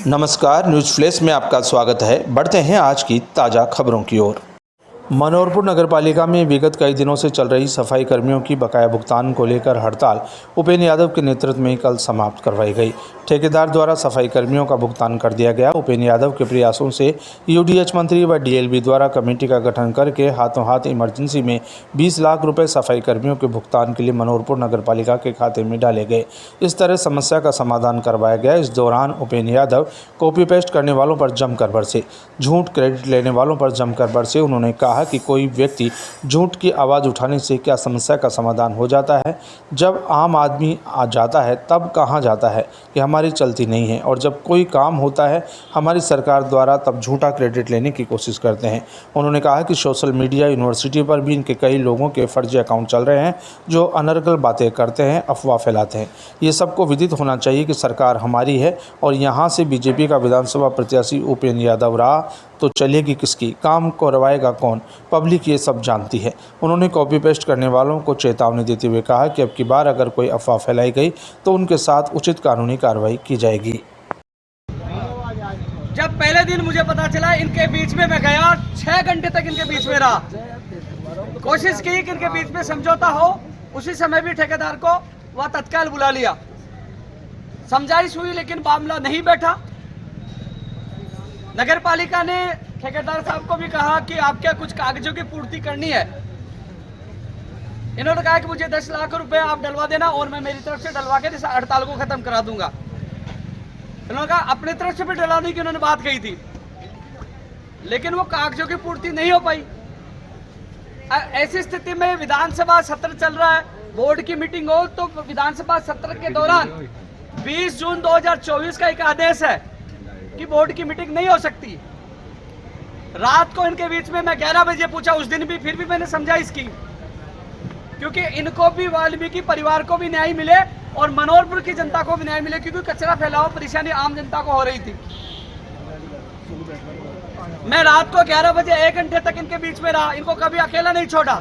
नमस्कार, news flash में आपका स्वागत है। बढ़ते हैं आज की ताज़ा खबरों की ओर। मनोहरपुर नगरपालिका में विगत कई दिनों से चल रही सफाई कर्मियों की बकाया भुगतान को लेकर हड़ताल उपेंद्र यादव के नेतृत्व में कल समाप्त करवाई गई। ठेकेदार द्वारा सफाई कर्मियों का भुगतान कर दिया गया। उपेंद्र यादव के प्रयासों से यूडीएच मंत्री व डीएलबी द्वारा कमेटी का गठन करके हाथों हाथ इमरजेंसी में 20 लाख रुपए सफाई कर्मियों के भुगतान के लिए मनोहरपुर नगरपालिका के खाते में डाले गए। इस तरह समस्या का समाधान करवाया गया। इस दौरान उपेंद्र यादव कॉपी पेस्ट करने वालों पर जमकर बरसे, झूठ क्रेडिट लेने वालों पर जमकर बरसे। उन्होंने कहा कि कोई व्यक्ति झूठ की आवाज़ उठाने से क्या समस्या का समाधान हो जाता है। जब आम आदमी आ जाता है तब कहाँ जाता है कि हमारी चलती नहीं है, और जब कोई काम होता है हमारी सरकार द्वारा तब झूठा क्रेडिट लेने की कोशिश करते हैं। उन्होंने कहा कि सोशल मीडिया, यूनिवर्सिटी पर भी इनके कई लोगों के फर्जी अकाउंट चल रहे हैं जो अनर्गल बातें करते हैं, अफवाह फैलाते हैं। ये सबको विदित होना चाहिए कि सरकार हमारी है और यहाँ से बीजेपी का विधानसभा प्रत्याशी उपेंद्र यादव रहा तो चलेगी किसकी, काम करवाएगा कौन, पब्लिक ये सब जानती है। उन्होंने कॉपी पेस्ट करने वालों को चेतावनी देते हुए कहा कि अब की बार अगर कोई अफवाह फैलाई गई तो उनके साथ उचित कानूनी कार्रवाई की जाएगी। जब पहले दिन मुझे पता चला, इनके बीच में मैं गया, 6 घंटे तक इनके बीच में रहा, कोशिश की कि इनके बीच में समझौता हो। उसी समय भी ठेकेदार को वह तत्काल बुला लिया, समझाइश हुई, लेकिन मामला नहीं बैठा। नगर पालिका ने ठेकेदार साहब को भी कहा कि आपके कुछ कागजों की पूर्ति करनी है। इन्होंने कहा कि मुझे 10 लाख रुपए आप डलवा देना और मैं मेरी तरफ से डलवा के इस हड़ताल को खत्म करा दूंगा। इन्होंने कहा अपनी तरफ से भी डलवाने की उन्होंने बात कही थी, लेकिन वो कागजों की पूर्ति नहीं हो पाई। ऐसी स्थिति में विधानसभा सत्र चल रहा है, बोर्ड की मीटिंग हो, तो विधानसभा सत्र के दौरान 20 जून 2024 का एक आदेश है कि बोर्ड की मीटिंग नहीं हो सकती। रात को इनके बीच में मैं 11 बजे पूछा, उस दिन भी, फिर भी मैंने समझाइश की, क्योंकि इनको भी, वाल्मीकि परिवार को भी न्याय मिले और मनोहरपुर की जनता को भी न्याय मिले, क्योंकि कचरा फैलाव परेशानी आम जनता को हो रही थी। मैं रात को 11 बजे 1 घंटे तक इनके बीच में रहा, इनको कभी अकेला नहीं छोड़ा।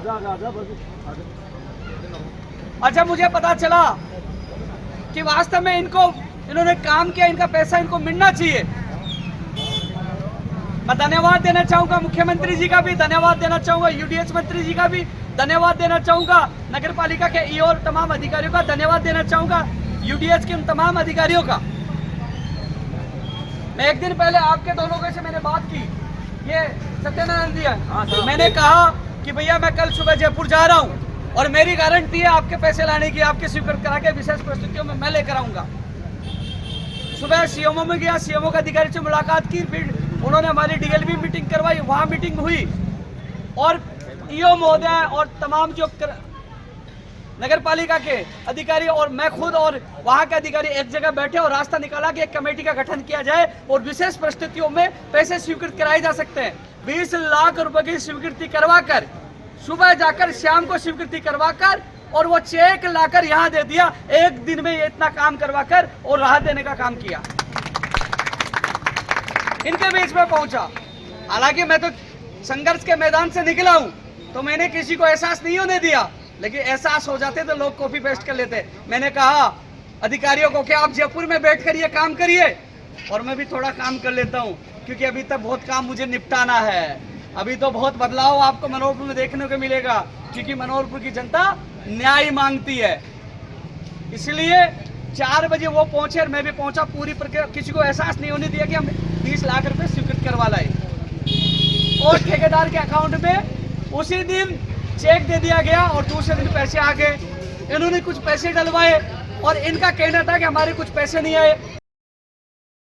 और जब मुझे पता चला कि वास्तव में इन्होंने काम किया, इनका पैसा इनको मिलना चाहिए, मैं धन्यवाद देना चाहूंगा मुख्यमंत्री जी का भी धन्यवाद देना चाहूंगा, यूडीएच मंत्री जी का भी धन्यवाद देना चाहूंगा, नगर पालिका के ईओ और तमाम अधिकारियों का धन्यवाद देना चाहूंगा, यूडीएच के उन तमाम अधिकारियों का। मैं एक दिन पहले आपके दो लोगों से मैंने बात की, ये सत्यनारायण जी है, मैंने कहा कि भैया मैं कल सुबह जयपुर जा रहा हूँ और मेरी गारंटी है आपके पैसे लाने की, आपके स्वीकृत करा के विशेष परिस्थितियों में मैं लेकर आऊंगा। सुबह सीएमओ में गया, सीएमओ के अधिकारी से मुलाकात की, फिर उन्होंने हमारी डीएलबी मीटिंग करवाई, वहां मीटिंग हुई और ईओ महोदय और तमाम जो नगर पालिका के अधिकारी और मैं खुद और वहां के अधिकारी एक जगह बैठे और रास्ता निकाला कि एक कमेटी का गठन किया जाए और विशेष परिस्थितियों में पैसे स्वीकृत कराए जा सकते हैं। 20 लाख रुपए की स्वीकृति करवाकर, सुबह जाकर शाम को स्वीकृति करवाकर और वो चेक लाकर यहाँ दे दिया। एक दिन में ये इतना काम करवाकर और राहत देने का काम किया, इनके बीच में पहुंचा। हालांकि मैं तो संघर्ष के मैदान से निकला हूं, तो मैंने किसी को एहसास नहीं होने दिया, लेकिन एहसास हो जाते तो लोग कॉपी पेस्ट कर लेते। मैंने कहा अधिकारियों को कि आप जयपुर में बैठकर ये काम करिए और मैं भी थोड़ा काम कर लेता हूं, क्योंकि अभी तक बहुत काम मुझे निपटाना है। अभी तो बहुत बदलाव आपको मनोहरपुर में देखने को मिलेगा, क्योंकि मनोहरपुर की जनता न्याय मांगती है। इसलिए 4 बजे वो पहुंचे और मैं भी पहुंचा। पूरी प्रक्रिया किसी को एहसास नहीं होने दिया कि हम 20 लाख रुपए स्वीकृत करवा लाए और ठेकेदार के अकाउंट में उसी दिन चेक दे दिया गया और दूसरे दिन पैसे आ गए। इन्होंने कुछ पैसे डलवाए और इनका कहना था कि हमारे कुछ पैसे नहीं आए।